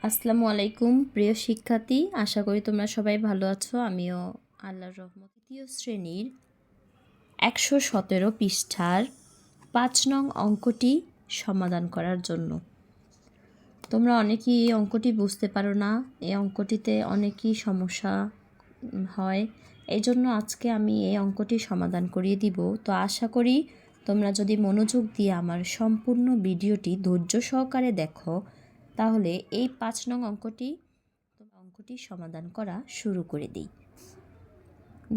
আসসালামু আলাইকুম প্রিয় শিক্ষার্থী, আশা করি তোমরা সবাই ভালো আছো। আমিও আল্লাহর রহমতে তৃতীয় শ্রেণীর 117 পৃষ্ঠার 5 নং অঙ্কটি সমাধান করার জন্য। তোমরা অনেকেই এই অঙ্কটি বুঝতে পারো না, এই অঙ্কটিতে অনেকই সমস্যা হয়, এই জন্য আজকে আমি এই অঙ্কটি সমাধান করিয়ে দিব। তো আশা করি তোমরা যদি মনোযোগ দিয়ে আমার সম্পূর্ণ ভিডিওটি ধৈর্য সহকারে দেখো, তাহলে এই 5 নং অঙ্কটি সমাধান করা শুরু করে দিই।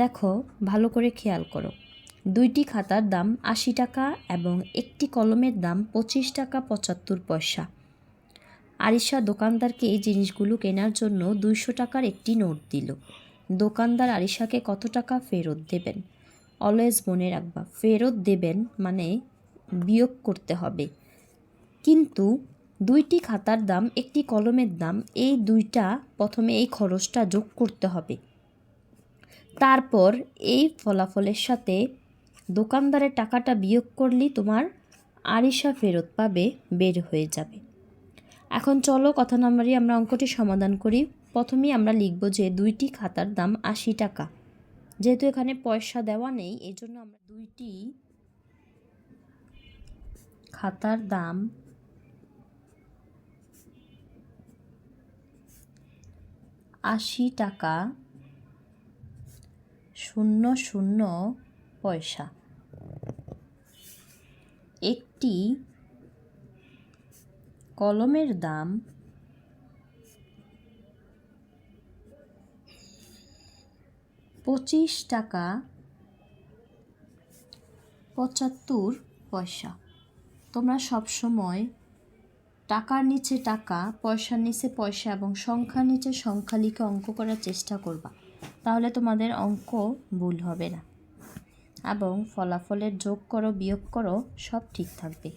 দেখো, ভালো করে খেয়াল করো। দুইটি খাতার দাম 80 টাকা এবং একটি কলমের দাম 25 টাকা 75 পয়সা। আরিশা দোকানদারকে এই জিনিসগুলো কেনার জন্য 200 টাকার একটি নোট দিল। দোকানদার আরিশাকে কত টাকা ফেরত দেবেন? অলওয়েজ মনে রাখবা, ফেরত দেবেন মানে বিয়োগ করতে হবে। কিন্তু দুইটি খাতার দাম, একটি কলমের দাম, এই দুইটা প্রথমে এই খরচটা যোগ করতে হবে। তারপর এই ফলাফলের সাথে দোকানদারের টাকাটা বিয়োগ করলেই তোমার আরিশা ফেরত পাবে, বের হয়ে যাবে। এখন চলো কথা না বাড়িয়ে আমরা অঙ্কটি সমাধান করি। প্রথমেই আমরা লিখব যে দুইটি খাতার দাম 80 টাকা। যেহেতু এখানে পয়সা দেওয়া নেই, এই জন্য আমরা দুইটি খাতার দাম 80 টাকা 00 পয়সা। একটি কলমের দাম 25 টাকা 75 পয়সা। তোমরা সবসময় টাকার নিচে টাকা, পয়সার নিচে পয়সা এবং সংখ্যার নিচে সংখ্যা লিখে অঙ্ক করার চেষ্টা করবা, তাহলে তোমাদের অঙ্ক ভুল হবে না এবং ফলাফলের যোগ করো বিয়োগ করো সব ঠিক থাকবে।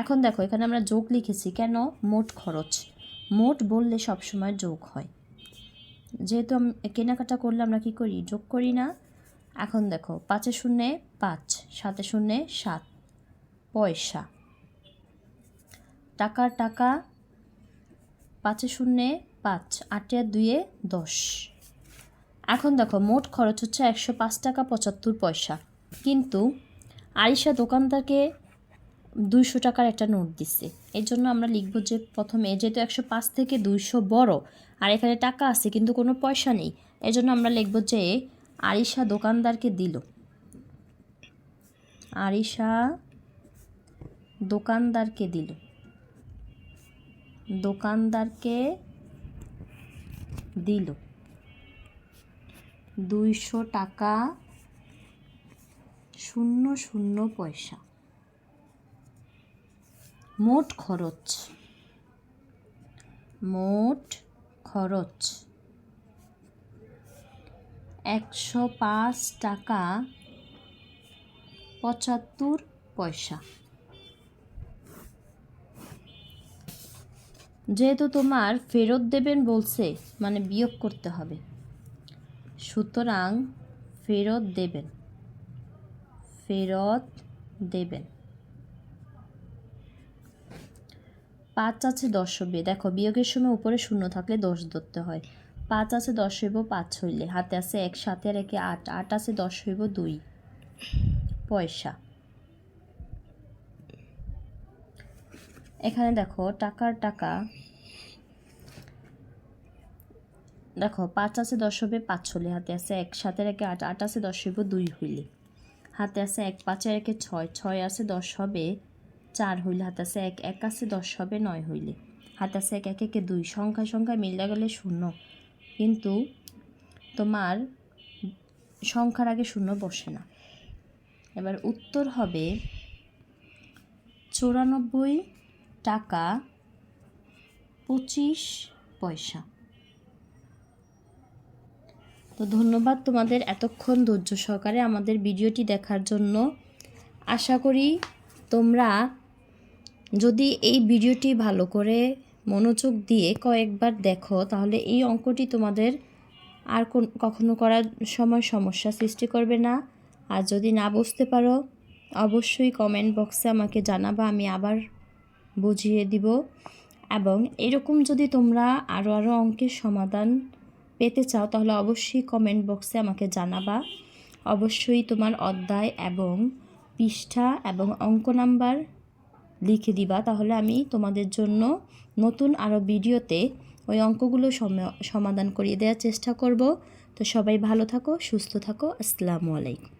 এখন দেখো, এখানে আমরা যোগ লিখেছি কেন? মোট খরচ, মোট বললে সবসময় যোগ হয়। যেহেতু কেনাকাটা করলে আমরা কি করি? যোগ করি না। এখন দেখো, 5 শূন্যে 5, 7 শূন্যে 7 পয়সা। টাকার টাকা, 5 শূন্যে 5, 8 আর 2 10। এখন দেখো, মোট খরচ হচ্ছে 105 টাকা 75 পয়সা। কিন্তু আরিশা দোকানদারকে 200 টাকার একটা নোট দিচ্ছে। এই জন্য আমরা লিখব যে প্রথমে, যেহেতু 105 থেকে 200 বড় আর এখানে টাকা আছে কিন্তু কোনো পয়সা নেই, এই জন্য আমরা লিখব যে আরিশা দোকানদারকে দিল। আরিশা দোকানদারকে দিল, দোকানদারকে দিল 200 টাকা 00 পয়সা। মোট খরচ, মোট খরচ 105 টাকা 75 পয়সা। যেহেতু তোমার ফেরত দেবেন বলছে, মানে বিয়োগ করতে হবে, সুতরাং ফেরত দেবেন, ফেরত দেবেন। 5 আছে 10 হবে। দেখো, বিয়োগের সময় উপরে শূন্য থাকলে 10 ধরতে হয়। 5 আছে 10 হইব 5 হইলে, হাতে আছে 1, 7 আর 1 8, 8 আছে 10 হইব 2 পয়সা। এখানে দেখো, টাকার টাকা, দেখো 5 আছে 10 হবে 5 হলে, হাতে আছে 1, 7 আর 1 8, 8 আছে 10 হইব 2 হইলে, হাতে আছে 1, 5 আর 1 6, 6 আছে 10 হবে 4 হইলে, হাতে আছে 1, 1 আছে 10 হবে 9 হইলে, হাতে আছে 1, 1 1 2। সংখ্যায় সংখ্যায় মিলে গেলে শূন্য, কিন্তু তোমার সংখ্যার আগে শূন্য বসে না। এবার উত্তর হবে 94 টাকা 25 পয়সা। তো ধন্যবাদ তোমাদের এতক্ষণ ধৈর্য সহকারে আমাদের ভিডিওটি দেখার জন্য। আশা করি তোমরা যদি এই ভিডিওটি ভালো করে মনোযোগ দিয়ে কয়েকবার দেখো, তাহলে এই অঙ্কটি তোমাদের আর কখনো করার সময় সমস্যা সৃষ্টি করবে না। আর যদি না বুঝতে পারো, অবশ্যই কমেন্ট বক্সে আমাকে জানাবা, আমি আবার বুঝিয়ে দিব। এবং এরকম যদি তোমরা আরও অঙ্কের সমাধান পেতে চাও তাহলে অবশ্যই কমেন্ট বক্সে আমাকে জানাবা। অবশ্যই তোমার অধ্যায় এবং পৃষ্ঠা এবং অঙ্ক নাম্বার লিখে দিবা, তাহলে আমি তোমাদের জন্য নতুন আরও ভিডিওতে ওই অঙ্কগুলো সমাধান করিয়ে দেওয়ার চেষ্টা করব। তো সবাই ভালো থাকো, সুস্থ থাকো। আসসালামু আলাইকুম।